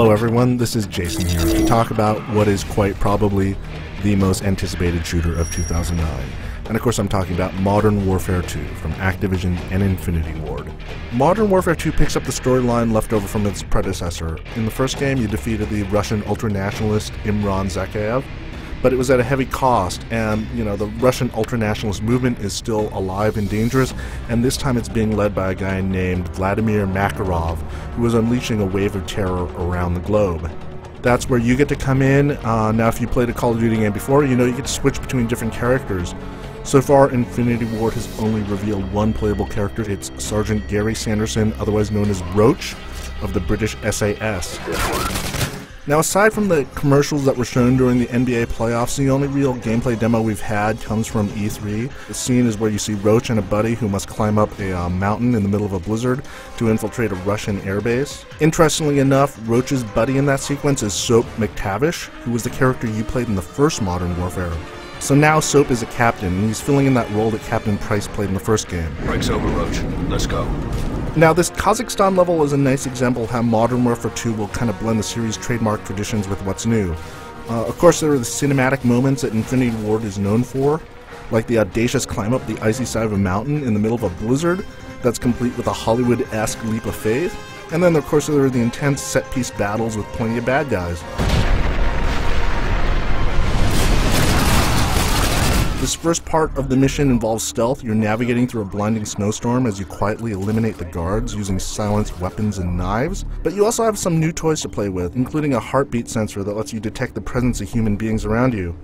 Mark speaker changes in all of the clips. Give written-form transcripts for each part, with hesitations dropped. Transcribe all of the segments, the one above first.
Speaker 1: Hello everyone, this is Jason here to talk about what is quite probably the most anticipated shooter of 2009. And of course I'm talking about Modern Warfare 2 from Activision and Infinity Ward. Modern Warfare 2 picks up the storyline left over from its predecessor. In the first game you defeated the Russian ultranationalist Imran Zakhaev, but it was at a heavy cost, and the Russian ultranationalist movement is still alive and dangerous, and this time it's being led by a guy named Vladimir Makarov, who is unleashing a wave of terror around the globe. That's where you get to come in. Now if you played a Call of Duty game before, you get to switch between different characters. So far, Infinity Ward has only revealed one playable character. It's Sergeant Gary Sanderson, otherwise known as Roach, of the British SAS. Now, aside from the commercials that were shown during the NBA playoffs, the only real gameplay demo we've had comes from E3. The scene is where you see Roach and a buddy who must climb up a mountain in the middle of a blizzard to infiltrate a Russian airbase. Interestingly enough, Roach's buddy in that sequence is Soap McTavish, who was the character you played in the first Modern Warfare. So now Soap is a captain, and he's filling in that role that Captain Price played in the first game.
Speaker 2: Break's over, Roach. Let's go.
Speaker 1: Now, this Kazakhstan level is a nice example of how Modern Warfare 2 will kind of blend the series' trademark traditions with what's new. Of course, there are the cinematic moments that Infinity Ward is known for, like the audacious climb up the icy side of a mountain in the middle of a blizzard that's complete with a Hollywood-esque leap of faith. And then, of course, there are the intense set-piece battles with plenty of bad guys. This first part of the mission involves stealth. You're navigating through a blinding snowstorm as you quietly eliminate the guards using silenced weapons and knives. But you also have some new toys to play with, including a heartbeat sensor that lets you detect the presence of human beings around you.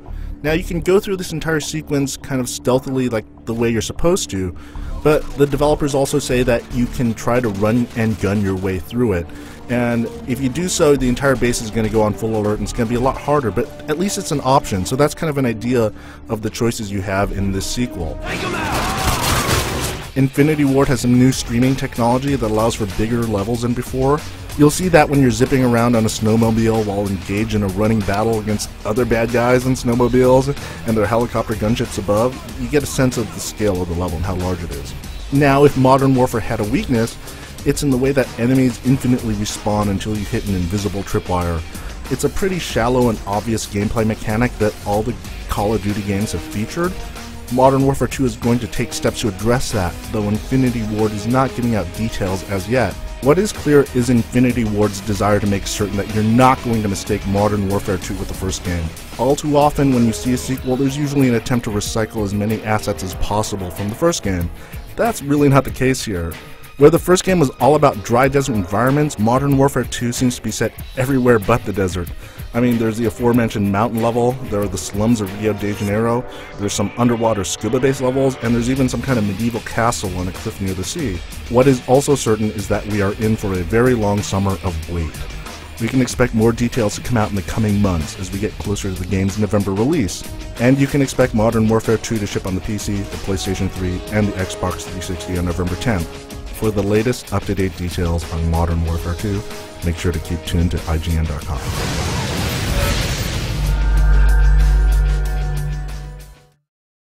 Speaker 1: Now you can go through this entire sequence kind of stealthily like the way you're supposed to, but the developers also say that you can try to run and gun your way through it. And if you do so, the entire base is going to go on full alert and it's going to be a lot harder, but at least it's an option. So that's kind of an idea of the choices you have in this sequel. Infinity Ward has some new streaming technology that allows for bigger levels than before. You'll see that when you're zipping around on a snowmobile while engaged in a running battle against other bad guys in snowmobiles and their helicopter gunships above. You get a sense of the scale of the level and how large it is. Now, if Modern Warfare had a weakness, it's in the way that enemies infinitely respawn until you hit an invisible tripwire. It's a pretty shallow and obvious gameplay mechanic that all the Call of Duty games have featured. Modern Warfare 2 is going to take steps to address that, though Infinity Ward is not giving out details as yet. What is clear is Infinity Ward's desire to make certain that you're not going to mistake Modern Warfare 2 with the first game. All too often when you see a sequel, there's usually an attempt to recycle as many assets as possible from the first game. That's really not the case here. Where the first game was all about dry desert environments, Modern Warfare 2 seems to be set everywhere but the desert. I mean, there's the aforementioned mountain level, there are the slums of Rio de Janeiro, there's some underwater scuba-based levels, and there's even some kind of medieval castle on a cliff near the sea. What is also certain is that we are in for a very long summer of wait. We can expect more details to come out in the coming months as we get closer to the game's November release. And you can expect Modern Warfare 2 to ship on the PC, the PlayStation 3, and the Xbox 360 on November 10th. For the latest up-to-date details on Modern Warfare 2, make sure to keep tuned to IGN.com.